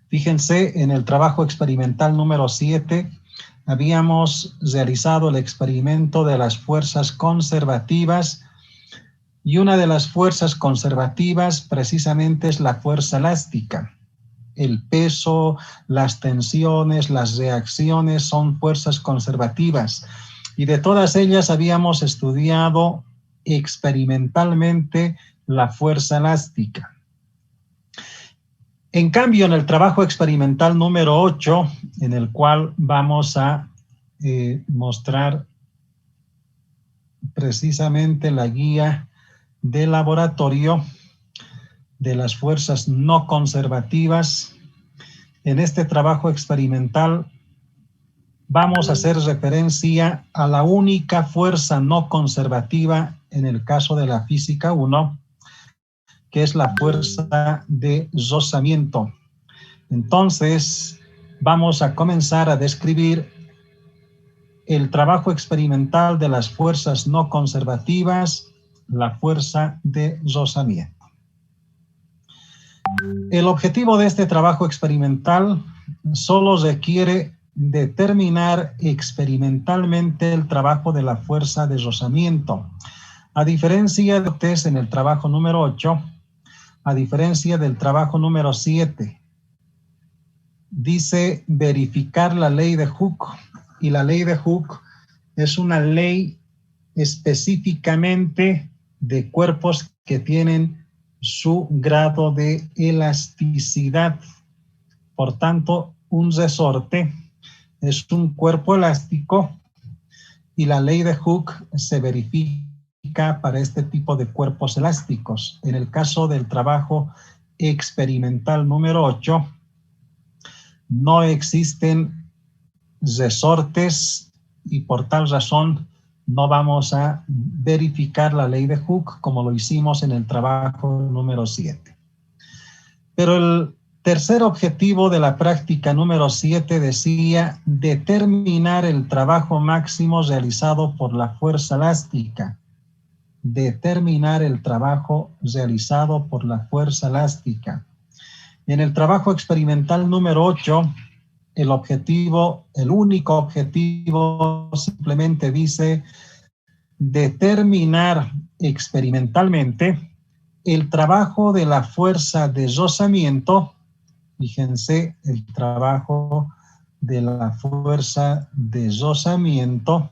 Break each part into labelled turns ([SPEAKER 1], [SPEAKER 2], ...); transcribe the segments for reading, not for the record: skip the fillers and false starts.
[SPEAKER 1] Fíjense, en el trabajo experimental número 7, habíamos realizado el experimento de las fuerzas conservativas, y una de las fuerzas conservativas precisamente es la fuerza elástica. El peso, las tensiones, las reacciones son fuerzas conservativas, y de todas ellas habíamos estudiado experimentalmente la fuerza elástica. En cambio, en el trabajo experimental número 8, en el cual vamos a mostrar precisamente la guía de laboratorio de las fuerzas no conservativas, en este trabajo experimental vamos a hacer referencia a la única fuerza no conservativa en el caso de la física 1, que es la fuerza de rozamiento. Entonces, vamos a comenzar a describir el trabajo experimental de las fuerzas no conservativas, la fuerza de rozamiento. El objetivo de este trabajo experimental solo requiere determinar experimentalmente el trabajo de la fuerza de rozamiento. A diferencia de ustedes en el trabajo número 8, a diferencia del trabajo número 7, dice verificar la ley de Hooke, y la ley de Hooke es una ley específicamente de cuerpos que tienen su grado de elasticidad. Por tanto, un resorte es un cuerpo elástico, y la ley de Hooke se verifica para este tipo de cuerpos elásticos. En el caso del trabajo experimental número 8, no existen resortes, y por tal razón no vamos a verificar la ley de Hooke como lo hicimos en el trabajo número 7. Pero el tercer objetivo de la práctica número 7 decía determinar el trabajo máximo realizado por la fuerza elástica. Determinar el trabajo realizado por la fuerza elástica. En el trabajo experimental número 8, el único objetivo simplemente dice determinar experimentalmente el trabajo de la fuerza de rozamiento. Fíjense, el trabajo de la fuerza de rozamiento.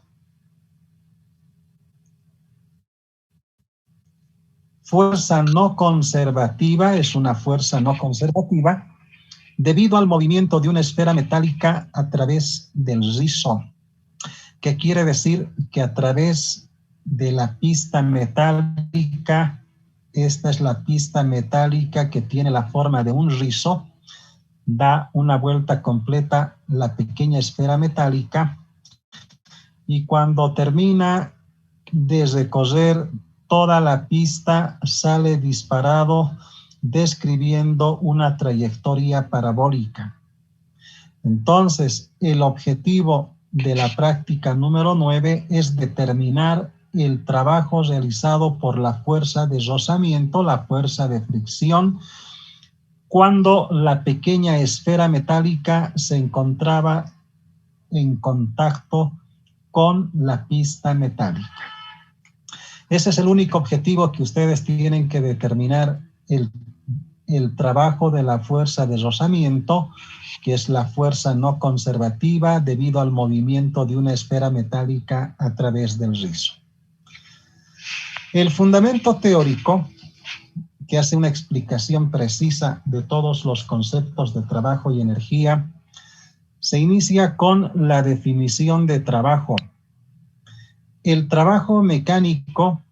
[SPEAKER 1] Fuerza no conservativa, es una fuerza no conservativa debido al movimiento de una esfera metálica a través del rizo. ¿Qué quiere decir? Que a través de la pista metálica, esta es la pista metálica que tiene la forma de un rizo, da una vuelta completa la pequeña esfera metálica, y cuando termina de recorrer toda la pista sale disparado describiendo una trayectoria parabólica. Entonces, el objetivo de la práctica número 9 es determinar el trabajo realizado por la fuerza de rozamiento, la fuerza de fricción, cuando la pequeña esfera metálica se encontraba en contacto con la pista metálica. Ese es el único objetivo que ustedes tienen que determinar, el trabajo de la fuerza de rozamiento, que es la fuerza no conservativa debido al movimiento de una esfera metálica a través del rizo. El fundamento teórico, que hace una explicación precisa de todos los conceptos de trabajo y energía, se inicia con la definición de trabajo. El trabajo mecánico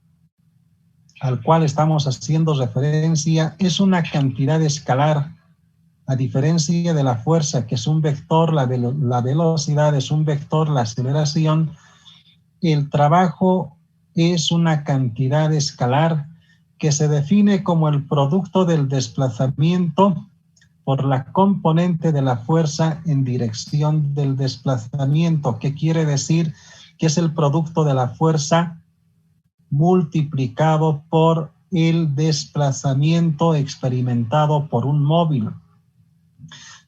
[SPEAKER 1] al cual estamos haciendo referencia es una cantidad escalar, a diferencia de la fuerza, que es un vector, la velocidad es un vector, la aceleración. El trabajo es una cantidad escalar que se define como el producto del desplazamiento por la componente de la fuerza en dirección del desplazamiento. ¿Qué quiere decir? Que es el producto de la fuerza multiplicado por el desplazamiento experimentado por un móvil.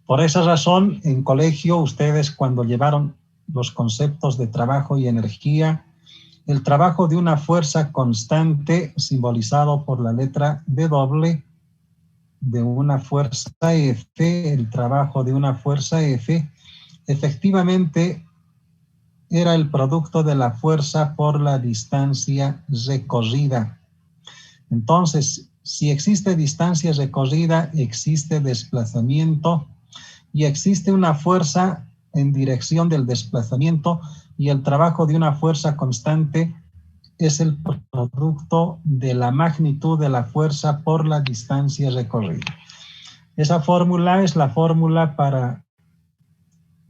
[SPEAKER 1] Por esa razón, en colegio, ustedes cuando llevaron los conceptos de trabajo y energía, el trabajo de una fuerza constante, simbolizado por la letra W, de una fuerza F, el trabajo de una fuerza F, efectivamente era el producto de la fuerza por la distancia recorrida. Entonces, si existe distancia recorrida, existe desplazamiento y existe una fuerza en dirección del desplazamiento, y el trabajo de una fuerza constante es el producto de la magnitud de la fuerza por la distancia recorrida. Esa fórmula es la fórmula para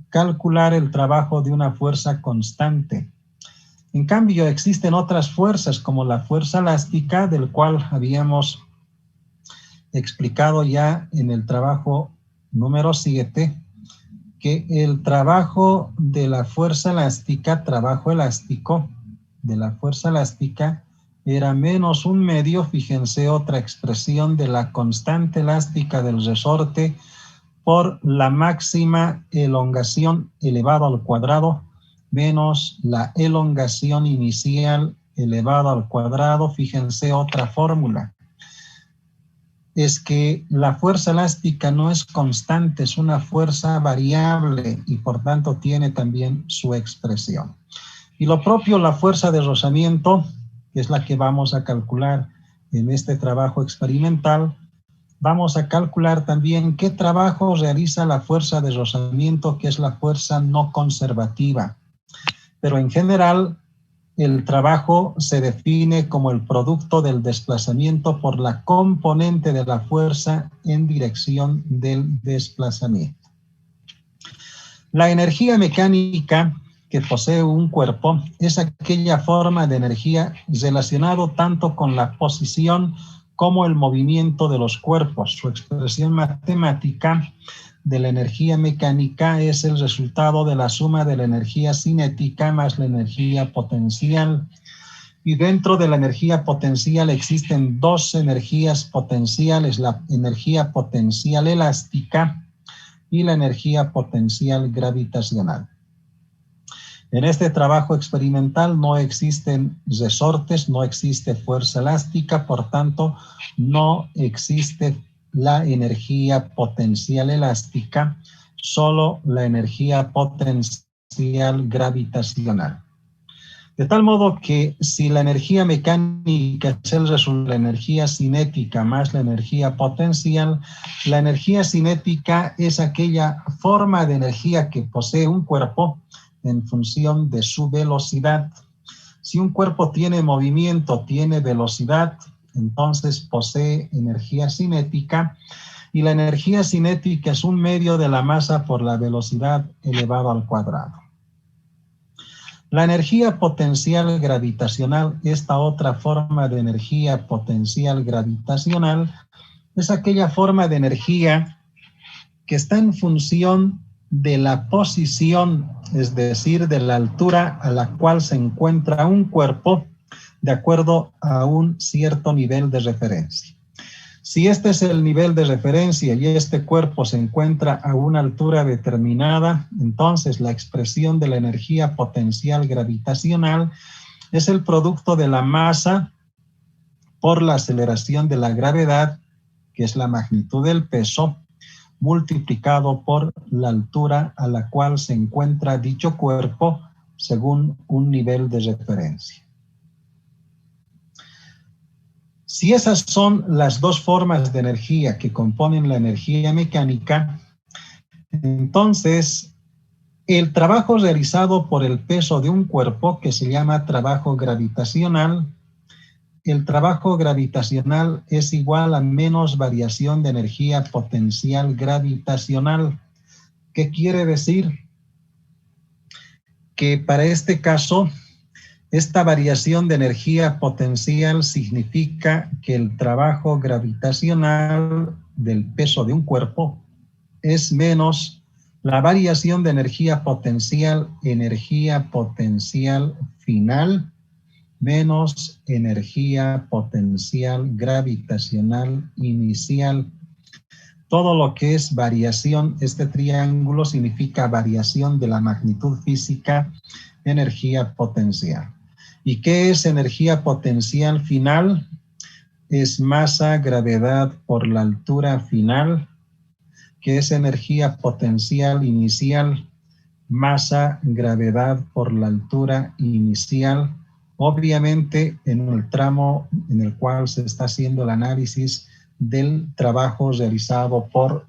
[SPEAKER 1] calcular el trabajo de una fuerza constante. En cambio, existen otras fuerzas como la fuerza elástica, del cual habíamos explicado ya en el trabajo número 7, que el trabajo de la fuerza elástica, trabajo elástico de la fuerza elástica, era menos un medio, fíjense otra expresión, de la constante elástica del resorte por la máxima elongación elevado al cuadrado menos la elongación inicial elevado al cuadrado. Fíjense otra fórmula. Es que la fuerza elástica no es constante, es una fuerza variable y por tanto tiene también su expresión. Y lo propio la fuerza de rozamiento, que es la que vamos a calcular en este trabajo experimental. Vamos a calcular también qué trabajo realiza la fuerza de rozamiento, que es la fuerza no conservativa. Pero en general, el trabajo se define como el producto del desplazamiento por la componente de la fuerza en dirección del desplazamiento. La energía mecánica que posee un cuerpo es aquella forma de energía relacionado tanto con la posición como el movimiento de los cuerpos. Su expresión matemática de la energía mecánica es el resultado de la suma de la energía cinética más la energía potencial. Y dentro de la energía potencial existen dos energías potenciales, la energía potencial elástica y la energía potencial gravitacional. En este trabajo experimental no existen resortes, no existe fuerza elástica, por tanto, no existe la energía potencial elástica, solo la energía potencial gravitacional. De tal modo que si la energía mecánica es el resultado de la energía cinética más la energía potencial, la energía cinética es aquella forma de energía que posee un cuerpo en función de su velocidad. Si un cuerpo tiene movimiento, tiene velocidad, entonces posee energía cinética, y la energía cinética es un medio de la masa por la velocidad elevado al cuadrado. La energía potencial gravitacional, esta otra forma de energía potencial gravitacional, es aquella forma de energía que está en función de la posición, es decir, de la altura a la cual se encuentra un cuerpo de acuerdo a un cierto nivel de referencia. Si este es el nivel de referencia y este cuerpo se encuentra a una altura determinada, entonces la expresión de la energía potencial gravitacional es el producto de la masa por la aceleración de la gravedad, que es la magnitud del peso, multiplicado por la altura a la cual se encuentra dicho cuerpo según un nivel de referencia. Si esas son las dos formas de energía que componen la energía mecánica, entonces el trabajo realizado por el peso de un cuerpo, que se llama trabajo gravitacional, el trabajo gravitacional es igual a menos variación de energía potencial gravitacional. ¿Qué quiere decir? Que para este caso, esta variación de energía potencial significa que el trabajo gravitacional del peso de un cuerpo es menos la variación de energía potencial final, menos energía potencial gravitacional inicial. todo lo que es variación, este triángulo significa variación de la magnitud física, energía potencial. ¿Y qué es energía potencial final? Es masa, gravedad por la altura final. ¿Qué es energía potencial inicial? Masa, gravedad por la altura inicial. Obviamente en el tramo en el cual se está haciendo el análisis del trabajo realizado por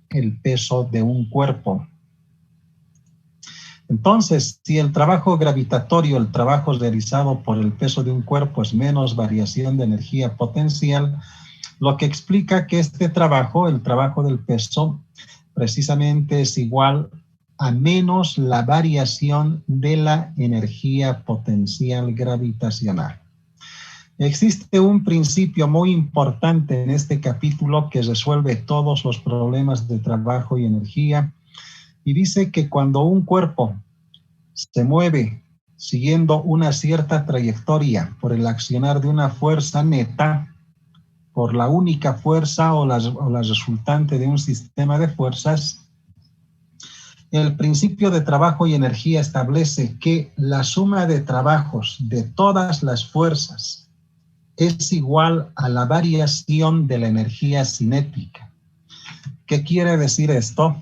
[SPEAKER 1] el peso de un cuerpo. Entonces, si el trabajo gravitatorio, el trabajo realizado por el peso de un cuerpo es menos variación de energía potencial, lo que explica que este trabajo, el trabajo del peso, precisamente es igual a menos la variación de la energía potencial gravitacional. Existe un principio muy importante en este capítulo que resuelve todos los problemas de trabajo y energía, y dice que cuando un cuerpo se mueve siguiendo una cierta trayectoria por el accionar de una fuerza neta, por la única fuerza o la resultante de un sistema de fuerzas, el principio de trabajo y energía establece que la suma de trabajos de todas las fuerzas es igual a la variación de la energía cinética. ¿Qué quiere decir esto?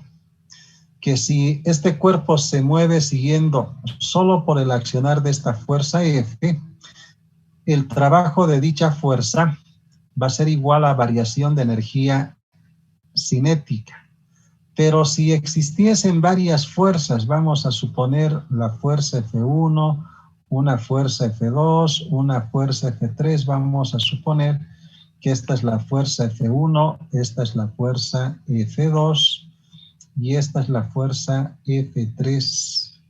[SPEAKER 1] Que si este cuerpo se mueve siguiendo solo por el accionar de esta fuerza F, el trabajo de dicha fuerza va a ser igual a variación de energía cinética. Pero si existiesen varias fuerzas, vamos a suponer la fuerza F1, una fuerza F2, una fuerza F3, vamos a suponer que esta es la fuerza F1, esta es la fuerza F2 y esta es la fuerza F3.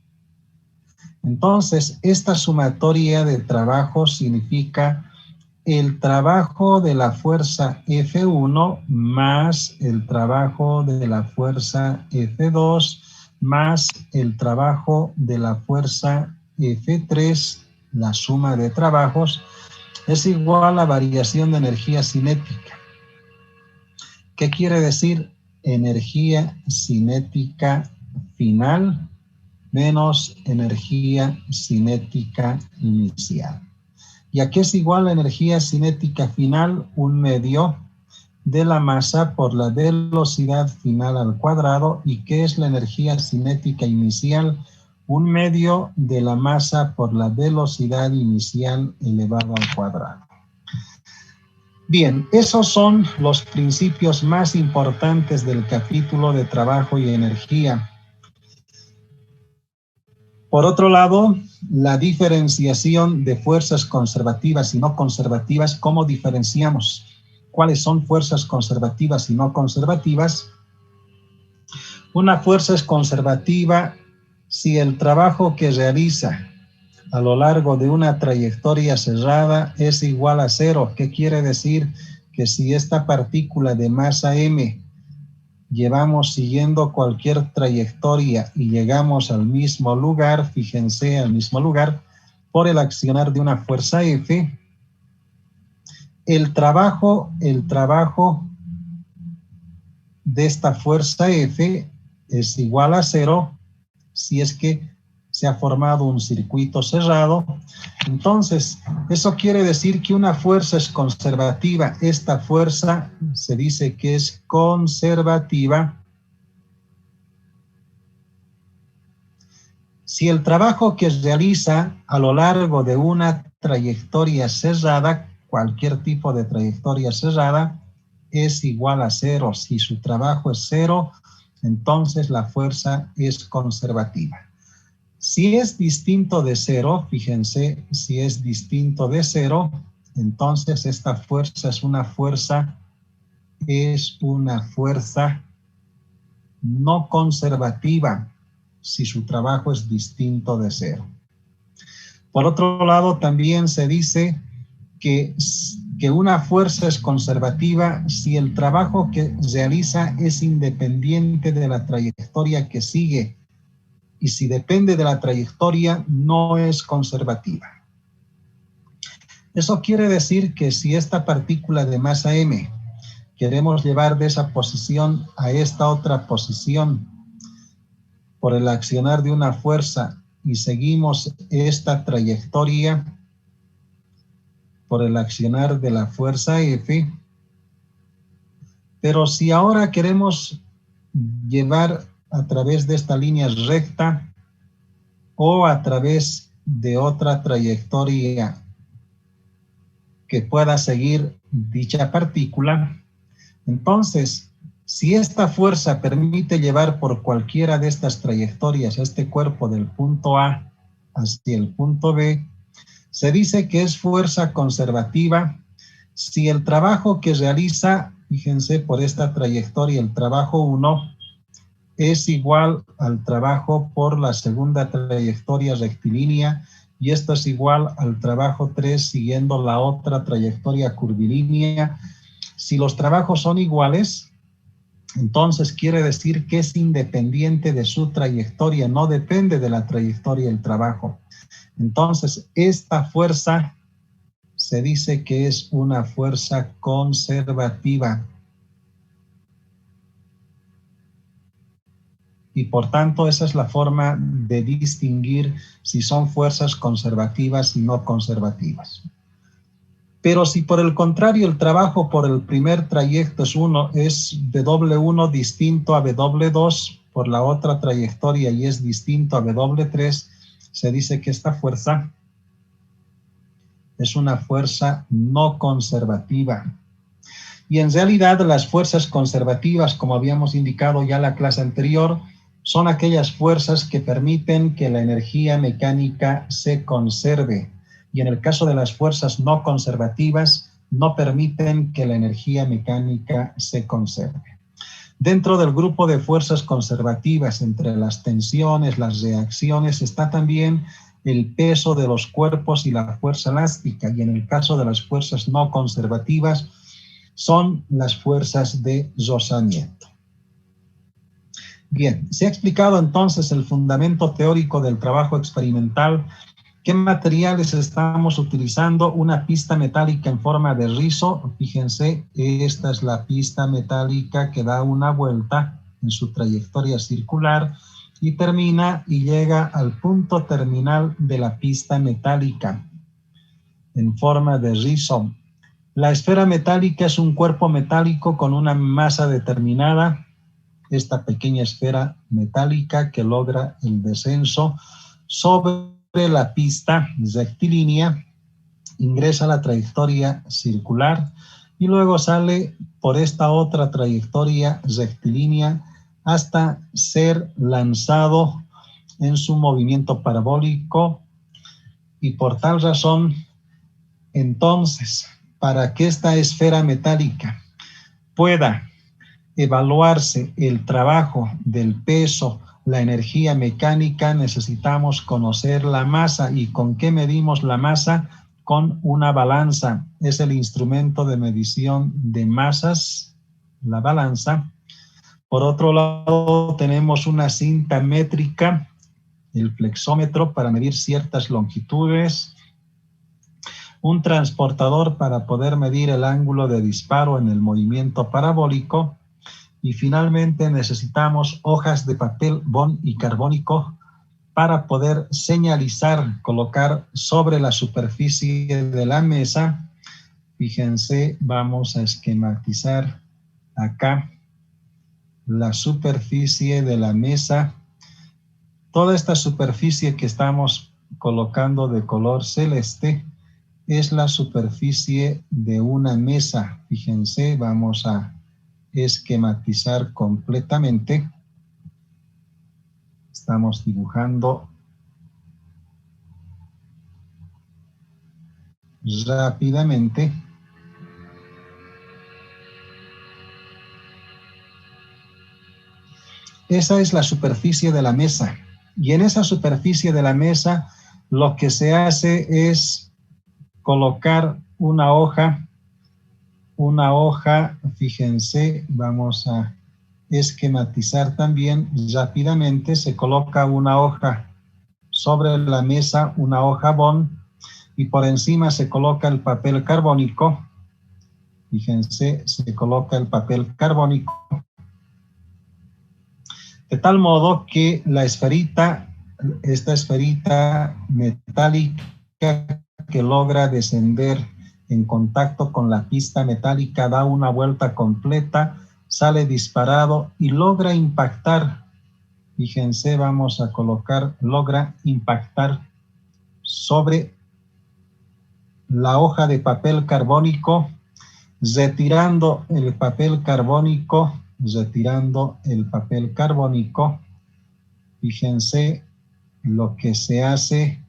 [SPEAKER 1] Entonces, esta sumatoria de trabajo significa el trabajo de la fuerza F1 más el trabajo de la fuerza F2 más el trabajo de la fuerza F3, la suma de trabajos, es igual a variación de energía cinética. ¿Qué quiere decir? Energía cinética final menos energía cinética inicial. ¿Y a qué es igual la energía cinética final? Un medio de la masa por la velocidad final al cuadrado. ¿Y qué es la energía cinética inicial? Un medio de la masa por la velocidad inicial elevado al cuadrado. Bien, esos son los principios más importantes del capítulo de trabajo y energía. Por otro lado, la diferenciación de fuerzas conservativas y no conservativas, ¿cómo diferenciamos? ¿Cuáles son fuerzas conservativas y no conservativas? Una fuerza es conservativa si el trabajo que realiza a lo largo de una trayectoria cerrada es igual a cero. ¿Qué quiere decir? Que si esta partícula de masa m llevamos siguiendo cualquier trayectoria y llegamos al mismo lugar, fíjense, al mismo lugar, por el accionar de una fuerza F, el trabajo de esta fuerza F es igual a cero si es que se ha formado un circuito cerrado. Entonces, eso quiere decir que una fuerza es conservativa. Esta fuerza se dice que es conservativa si el trabajo que realiza a lo largo de una trayectoria cerrada, cualquier tipo de trayectoria cerrada, es igual a cero. Si su trabajo es cero, entonces la fuerza es conservativa. Si es distinto de cero, fíjense, si es distinto de cero, entonces esta fuerza es una fuerza no conservativa, si su trabajo es distinto de cero. Por otro lado, también se dice que una fuerza es conservativa si el trabajo que realiza es independiente de la trayectoria que sigue, y si depende de la trayectoria, no es conservativa. Eso quiere decir que si esta partícula de masa m queremos llevar de esa posición a esta otra posición por el accionar de una fuerza y seguimos esta trayectoria por el accionar de la fuerza F. Pero si ahora queremos llevar a través de esta línea recta o a través de otra trayectoria que pueda seguir dicha partícula, entonces, si esta fuerza permite llevar por cualquiera de estas trayectorias a este cuerpo del punto A hacia el punto B, se dice que es fuerza conservativa si el trabajo que realiza, fíjense, por esta trayectoria, el trabajo 1, es igual al trabajo por la segunda trayectoria rectilínea, y esto es igual al trabajo 3 siguiendo la otra trayectoria curvilínea. Si los trabajos son iguales, entonces quiere decir que es independiente de su trayectoria, no depende de la trayectoria del trabajo. Entonces, esta fuerza se dice que es una fuerza conservativa. Y por tanto, esa es la forma de distinguir si son fuerzas conservativas y no conservativas. Pero si por el contrario el trabajo por el primer trayecto es W1 distinto a W2 por la otra trayectoria y es distinto a W3, se dice que esta fuerza es una fuerza no conservativa. Y en realidad las fuerzas conservativas, como habíamos indicado ya en la clase anterior, son aquellas fuerzas que permiten que la energía mecánica se conserve. Y en el caso de las fuerzas no conservativas, no permiten que la energía mecánica se conserve. Dentro del grupo de fuerzas conservativas, entre las tensiones, las reacciones, está también el peso de los cuerpos y la fuerza elástica. Y en el caso de las fuerzas no conservativas, son las fuerzas de rozamiento. Bien, se ha explicado entonces el fundamento teórico del trabajo experimental. ¿Qué materiales estamos utilizando? Una pista metálica en forma de rizo. Fíjense, esta es la pista metálica que da una vuelta en su trayectoria circular y termina y llega al punto terminal de la pista metálica en forma de rizo. La esfera metálica es un cuerpo metálico con una masa determinada. Esta pequeña esfera metálica que logra el descenso sobre la pista rectilínea, ingresa a la trayectoria circular y luego sale por esta otra trayectoria rectilínea hasta ser lanzado en su movimiento parabólico. Y por tal razón, entonces, para que esta esfera metálica pueda evaluarse el trabajo del peso, la energía mecánica, necesitamos conocer la masa. ¿Y con qué medimos la masa? Con una balanza. Es el instrumento de medición de masas, la balanza. Por otro lado, tenemos una cinta métrica, el flexómetro para medir ciertas longitudes, un transportador para poder medir el ángulo de disparo en el movimiento parabólico, y finalmente necesitamos hojas de papel bond y carbónico para poder señalizar, colocar sobre la superficie de la mesa. Fíjense, vamos a esquematizar acá la superficie de la mesa. Toda esta superficie que estamos colocando de color celeste es la superficie de una mesa. Fíjense, vamos a esquematizar completamente. Estamos dibujando rápidamente. Esa es la superficie de la mesa. Y en esa superficie de la mesa lo que se hace es colocar una hoja, fíjense, vamos a esquematizar también rápidamente. Se coloca una hoja sobre la mesa, una hoja bond, y por encima se coloca el papel carbónico. Fíjense, se coloca el papel carbónico, de tal modo que la esferita, esta esferita metálica que logra descender en contacto con la pista metálica, da una vuelta completa, sale disparado y logra impactar. Fíjense, vamos a colocar, logra impactar sobre la hoja de papel carbónico, retirando el papel carbónico, fíjense, lo que se hace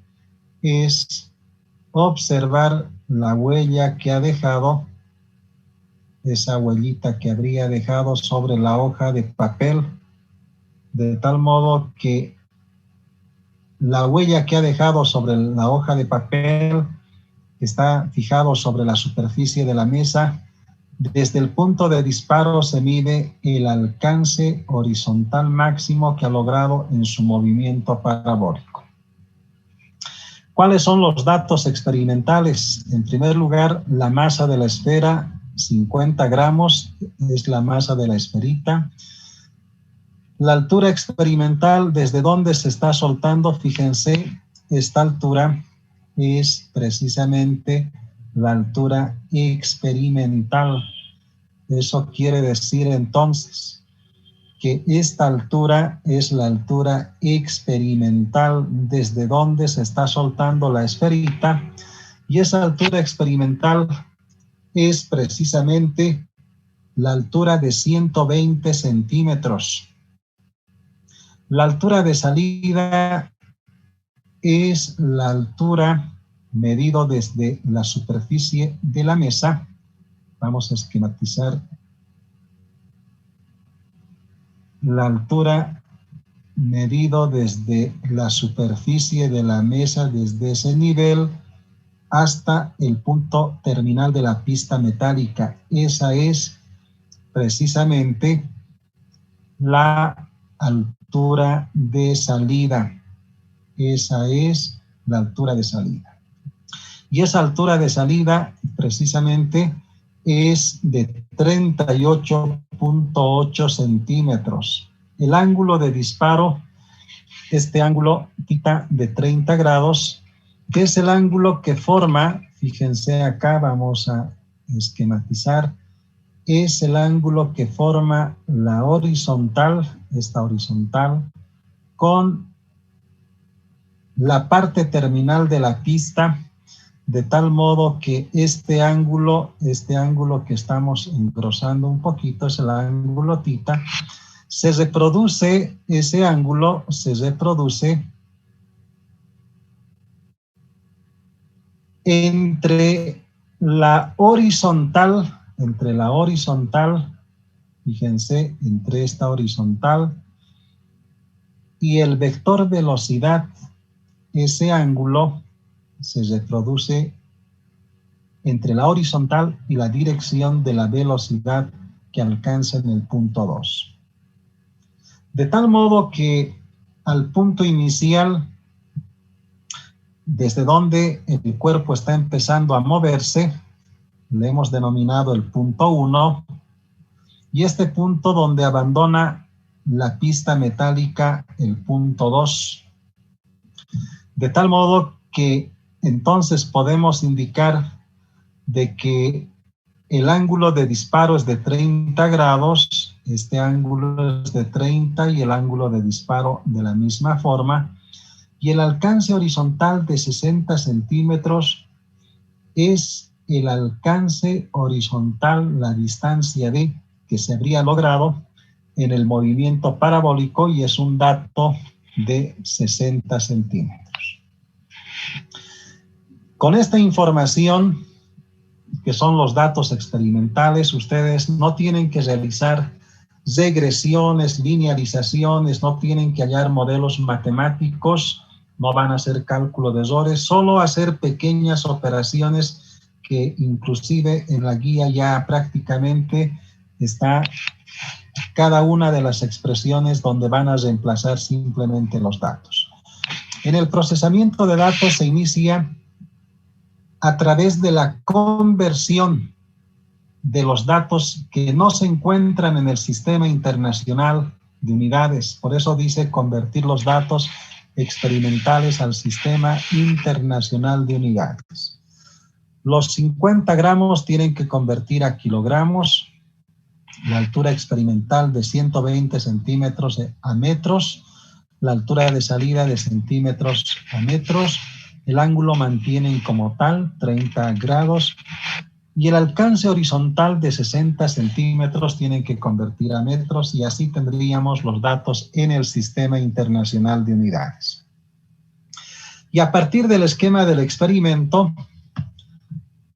[SPEAKER 1] es observar la huella que ha dejado, esa huellita que habría dejado sobre la hoja de papel, de tal modo que la huella que ha dejado sobre la hoja de papel está fijado sobre la superficie de la mesa. Desde el punto de disparo se mide el alcance horizontal máximo que ha logrado en su movimiento parabólico. ¿Cuáles son los datos experimentales? En primer lugar, la masa de la esfera, 50 gramos, es la masa de la esferita. La altura experimental, desde donde se está soltando, fíjense, esta altura es precisamente la altura experimental. Eso quiere decir entonces que esta altura es la altura experimental desde donde se está soltando la esferita, y esa altura experimental es precisamente la altura de 120 centímetros. La altura de salida es la altura medido desde la superficie de la mesa. Vamos a esquematizar la altura medido desde la superficie de la mesa, desde ese nivel hasta el punto terminal de la pista metálica. Esa es precisamente la altura de salida. Esa es la altura de salida. Y esa altura de salida precisamente es de 38.8 centímetros. El ángulo de disparo, este ángulo θ de 30 grados, que es el ángulo que forma, fíjense acá, vamos a esquematizar, es el ángulo que forma la horizontal, esta horizontal, con la parte terminal de la pista, de tal modo que este ángulo que estamos engrosando un poquito, es el ángulo θ, se reproduce, ese ángulo se reproduce entre la horizontal, fíjense, entre esta horizontal y el vector velocidad. Ese ángulo se reproduce entre la horizontal y la dirección de la velocidad que alcanza en el punto 2. De tal modo que al punto inicial, desde donde el cuerpo está empezando a moverse, le hemos denominado el punto 1, y este punto donde abandona la pista metálica, el punto 2. De tal modo que entonces podemos indicar de que el ángulo de disparo es de 30 grados, este ángulo es de 30 y el ángulo de disparo de la misma forma, y el alcance horizontal de 60 centímetros es el alcance horizontal, la distancia D que se habría logrado en el movimiento parabólico, y es un dato de 60 centímetros. Con esta información, que son los datos experimentales, ustedes no tienen que realizar regresiones, linealizaciones, no tienen que hallar modelos matemáticos, no van a hacer cálculo de errores, solo hacer pequeñas operaciones que inclusive en la guía ya prácticamente está cada una de las expresiones donde van a reemplazar simplemente los datos. En el procesamiento de datos se inicia a través de la conversión de los datos que no se encuentran en el Sistema Internacional de Unidades. Por eso dice convertir los datos experimentales al Sistema Internacional de Unidades. Los 50 gramos tienen que convertir a kilogramos, la altura experimental de 120 centímetros a metros, la altura de salida de centímetros a metros, el ángulo mantienen como tal 30 grados y el alcance horizontal de 60 centímetros tienen que convertir a metros y así tendríamos los datos en el Sistema Internacional de Unidades. Y a partir del esquema del experimento,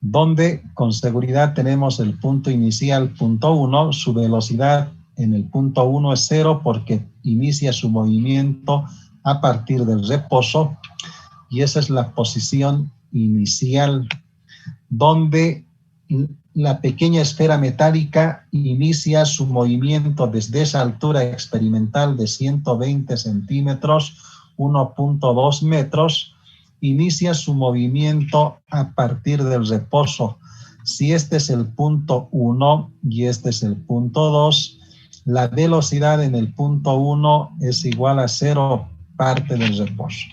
[SPEAKER 1] donde con seguridad tenemos el punto inicial, punto 1, su velocidad en el punto 1 es 0 porque inicia su movimiento a partir del reposo y esa es la posición inicial donde la pequeña esfera metálica inicia su movimiento desde esa altura experimental de 120 centímetros, 1.2 metros, inicia su movimiento a partir del reposo. Si este es el punto 1 y este es el punto 2, la velocidad en el punto 1 es igual a 0 parte del reposo.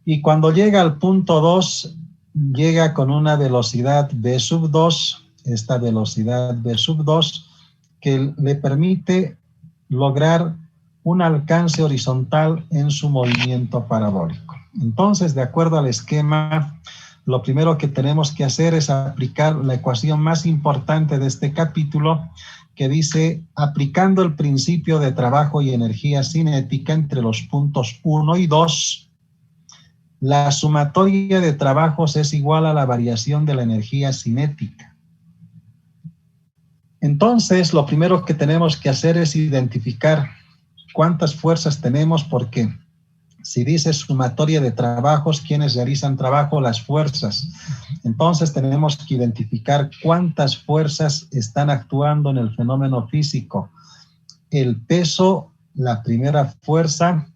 [SPEAKER 1] Y cuando llega al punto 2, llega con una velocidad v sub 2, esta velocidad v sub 2, que le permite lograr un alcance horizontal en su movimiento parabólico. Entonces, de acuerdo al esquema, lo primero que tenemos que hacer es aplicar la ecuación más importante de este capítulo, que dice, aplicando el principio de trabajo y energía cinética entre los puntos 1 y 2, la sumatoria de trabajos es igual a la variación de la energía cinética. Entonces, lo primero que tenemos que hacer es identificar cuántas fuerzas tenemos, porque si dice sumatoria de trabajos, ¿quiénes realizan trabajo? Las fuerzas. Entonces tenemos que identificar cuántas fuerzas están actuando en el fenómeno físico. El peso, la primera fuerza,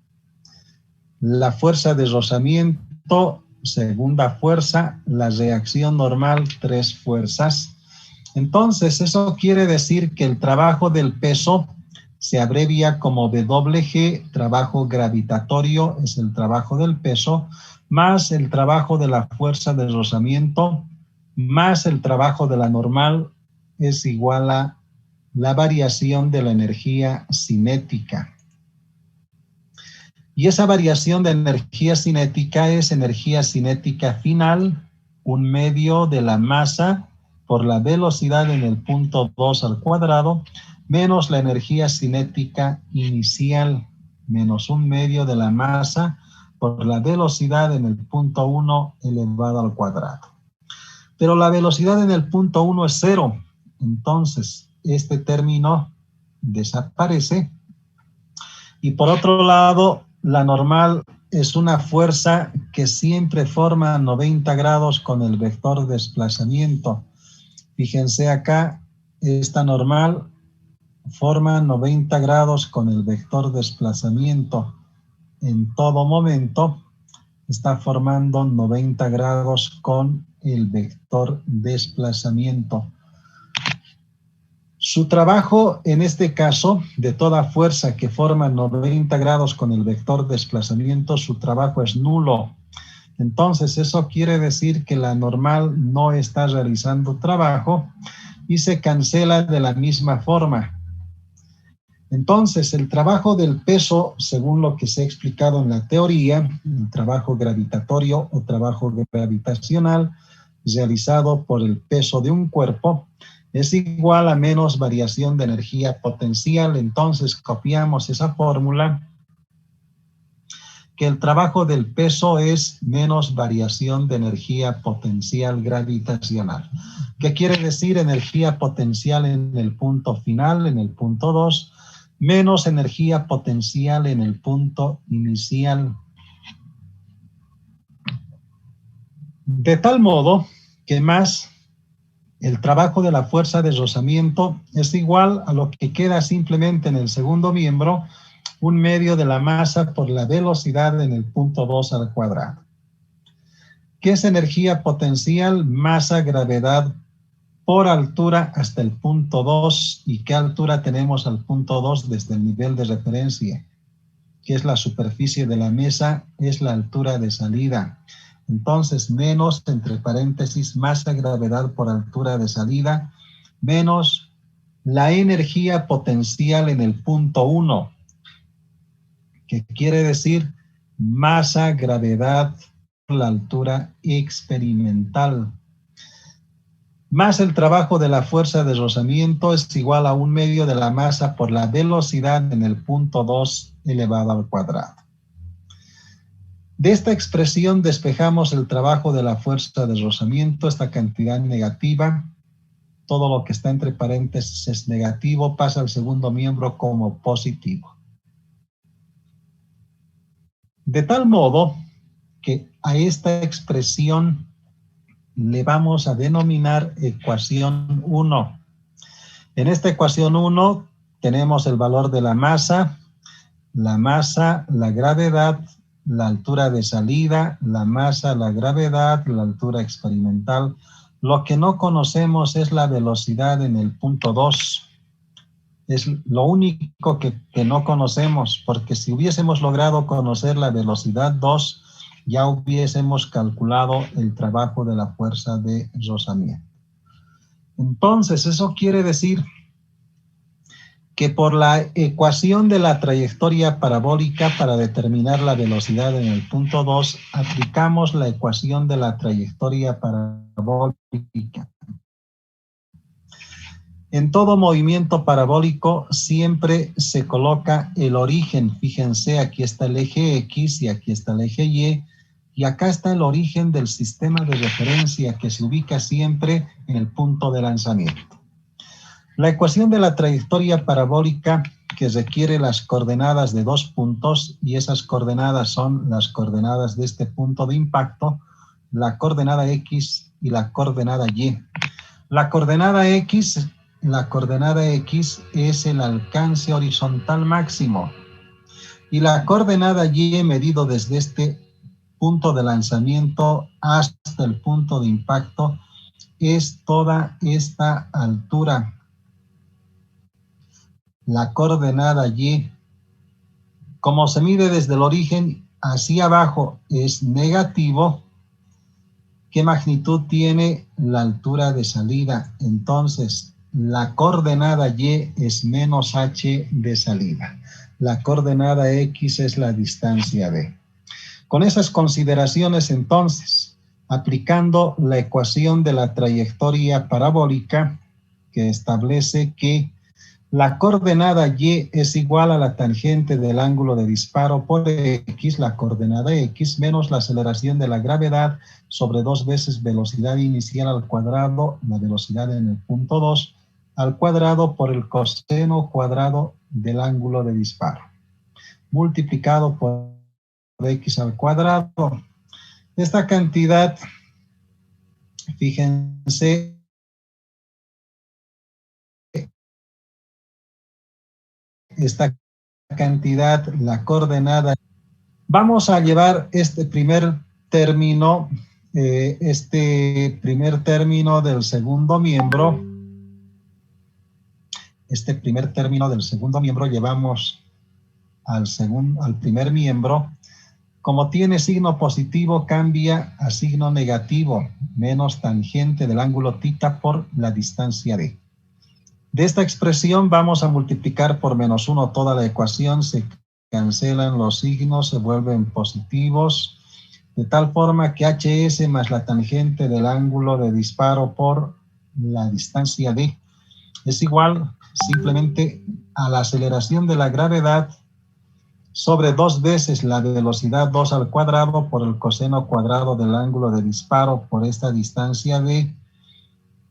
[SPEAKER 1] la fuerza de rozamiento, segunda fuerza, la reacción normal, 3 fuerzas. Entonces, eso quiere decir que el trabajo del peso se abrevia como WG, trabajo gravitatorio, es el trabajo del peso, más el trabajo de la fuerza de rozamiento, más el trabajo de la normal, es igual a la variación de la energía cinética. Y esa variación de energía cinética es energía cinética final, un medio de la masa por la velocidad en el punto 2 al cuadrado, menos la energía cinética inicial, menos un medio de la masa por la velocidad en el punto 1 elevado al cuadrado. Pero la velocidad en el punto 1 es 0, entonces este término desaparece. Y por otro lado, la normal es una fuerza que siempre forma 90 grados con el vector de desplazamiento. Fíjense acá, esta normal forma 90 grados con el vector desplazamiento. En todo momento está formando 90 grados con el vector desplazamiento. Su trabajo, en este caso, de toda fuerza que forma 90 grados con el vector desplazamiento, su trabajo es nulo. Entonces, eso quiere decir que la normal no está realizando trabajo y se cancela de la misma forma. Entonces, el trabajo del peso, según lo que se ha explicado en la teoría, el trabajo gravitatorio o trabajo gravitacional realizado por el peso de un cuerpo, es igual a menos variación de energía potencial. Entonces, copiamos esa fórmula, que el trabajo del peso es menos variación de energía potencial gravitacional. ¿Qué quiere decir energía potencial en el punto final, en el punto 2? Menos energía potencial en el punto inicial. De tal modo que más el trabajo de la fuerza de rozamiento es igual a lo que queda simplemente en el segundo miembro, un medio de la masa por la velocidad en el punto 2 al cuadrado. ¿Qué es energía potencial? Masa, gravedad por altura hasta el punto 2. ¿Y qué altura tenemos al punto 2 desde el nivel de referencia? Que es la superficie de la mesa, es la altura de salida. Entonces, menos, entre paréntesis, masa gravedad por altura de salida, menos la energía potencial en el punto 1, que quiere decir masa gravedad por la altura experimental, más el trabajo de la fuerza de rozamiento es igual a 1/2 de la masa por la velocidad en el punto 2 elevado al cuadrado. De esta expresión despejamos el trabajo de la fuerza de rozamiento, esta cantidad negativa. Todo lo que está entre paréntesis es negativo, pasa al segundo miembro como positivo. De tal modo que a esta expresión le vamos a denominar ecuación 1. En esta ecuación 1 tenemos el valor de la masa, la gravedad, la altura de salida, la masa, la gravedad, la altura experimental. Lo que no conocemos es la velocidad en el punto 2. Es lo único que no conocemos, porque si hubiésemos logrado conocer la velocidad 2, ya hubiésemos calculado el trabajo de la fuerza de rozamiento. Entonces, eso quiere decir que por la ecuación de la trayectoria parabólica para determinar la velocidad en el punto 2, aplicamos la ecuación de la trayectoria parabólica. En todo movimiento parabólico siempre se coloca el origen. Fíjense, aquí está el eje X y aquí está el eje y acá está el origen del sistema de referencia que se ubica siempre en el punto de lanzamiento. La ecuación de la trayectoria parabólica que requiere las coordenadas de 2 puntos, y esas coordenadas son las coordenadas de este punto de impacto, la coordenada X y la coordenada Y. La coordenada X es el alcance horizontal máximo y la coordenada Y, medido desde este punto de lanzamiento hasta el punto de impacto, es toda esta altura. La coordenada Y, como se mide desde el origen hacia abajo, es negativo. ¿Qué magnitud tiene la altura de salida? Entonces, la coordenada Y es menos h de salida. La coordenada X es la distancia d. Con esas consideraciones, entonces, aplicando la ecuación de la trayectoria parabólica que establece que la coordenada Y es igual a la tangente del ángulo de disparo por X, la coordenada X, menos la aceleración de la gravedad sobre 2 veces velocidad inicial al cuadrado, la velocidad en el punto 2, al cuadrado por el coseno cuadrado del ángulo de disparo, multiplicado por X al cuadrado. Esta cantidad, fíjense, esta cantidad, la coordenada. Vamos a llevar este primer término del segundo miembro. Este primer término del segundo miembro llevamos al primer miembro. Como tiene signo positivo, cambia a signo negativo, menos tangente del ángulo θ por la distancia d. De esta expresión vamos a multiplicar por -1 toda la ecuación, se cancelan los signos, se vuelven positivos, de tal forma que hs más la tangente del ángulo de disparo por la distancia d es igual simplemente a la aceleración de la gravedad sobre 2 veces la velocidad 2 al cuadrado por el coseno cuadrado del ángulo de disparo por esta distancia d,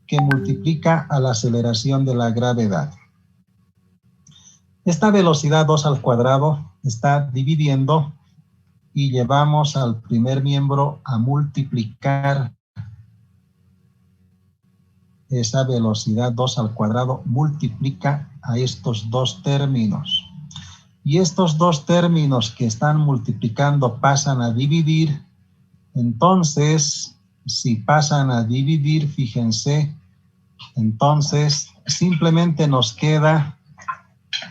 [SPEAKER 1] que multiplica a la aceleración de la gravedad. Esta velocidad 2 al cuadrado está dividiendo y llevamos al primer miembro a multiplicar esa velocidad 2 al cuadrado, multiplica a estos 2 términos. Y estos 2 términos que están multiplicando pasan a dividir. Entonces, si pasan a dividir, fíjense, Entonces, simplemente nos queda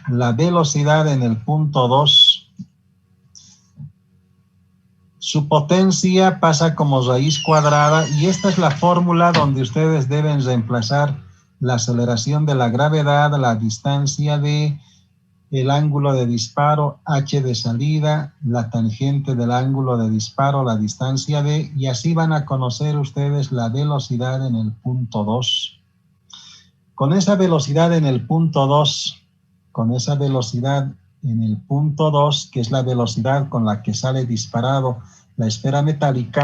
[SPEAKER 1] la velocidad en el punto 2. Su potencia pasa como raíz cuadrada y esta es la fórmula donde ustedes deben reemplazar la aceleración de la gravedad, la distancia d, el ángulo de disparo, h de salida, la tangente del ángulo de disparo, la distancia d, y así van a conocer ustedes la velocidad en el punto 2. Con esa velocidad en el punto 2, que es la velocidad con la que sale disparado la esfera metálica,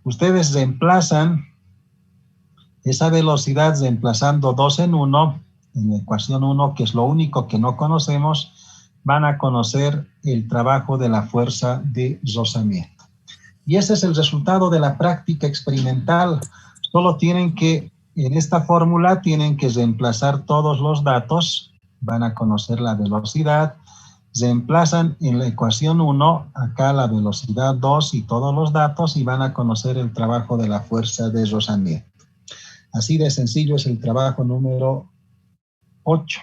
[SPEAKER 1] ustedes reemplazan esa velocidad reemplazando 2 en 1, en la ecuación 1, que es lo único que no conocemos, van a conocer el trabajo de la fuerza de rozamiento. Y ese es el resultado de la práctica experimental. Solo tienen que, en esta fórmula, tienen que reemplazar todos los datos, van a conocer la velocidad, reemplazan en la ecuación 1, acá la velocidad 2 y todos los datos, y van a conocer el trabajo de la fuerza de rozamiento. Así de sencillo es el trabajo número 8.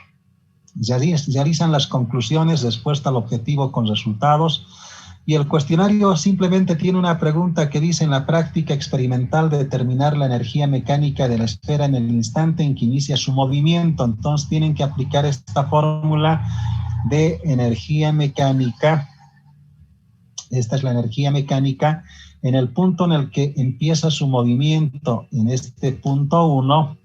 [SPEAKER 1] Realizan las conclusiones, respuesta al objetivo con resultados, y el cuestionario simplemente tiene una pregunta que dice: en la práctica experimental determinar la energía mecánica de la esfera en el instante en que inicia su movimiento. Entonces tienen que aplicar esta fórmula de energía mecánica. Esta es la energía mecánica en el punto en el que empieza su movimiento, en este punto 1,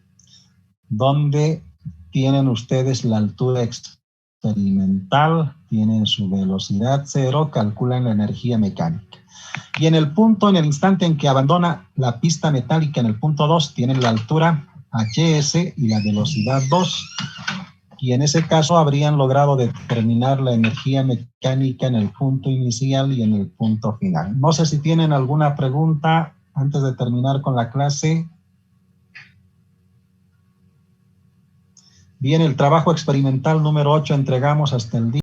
[SPEAKER 1] donde tienen ustedes la altura experimental, tienen su velocidad 0, calculan la energía mecánica. Y en el instante en que abandona la pista metálica, en el punto 2, tienen la altura hs y la velocidad 2. Y en ese caso habrían logrado determinar la energía mecánica en el punto inicial y en el punto final. No sé si tienen alguna pregunta antes de terminar con la clase. Bien, el trabajo experimental número 8 entregamos hasta el día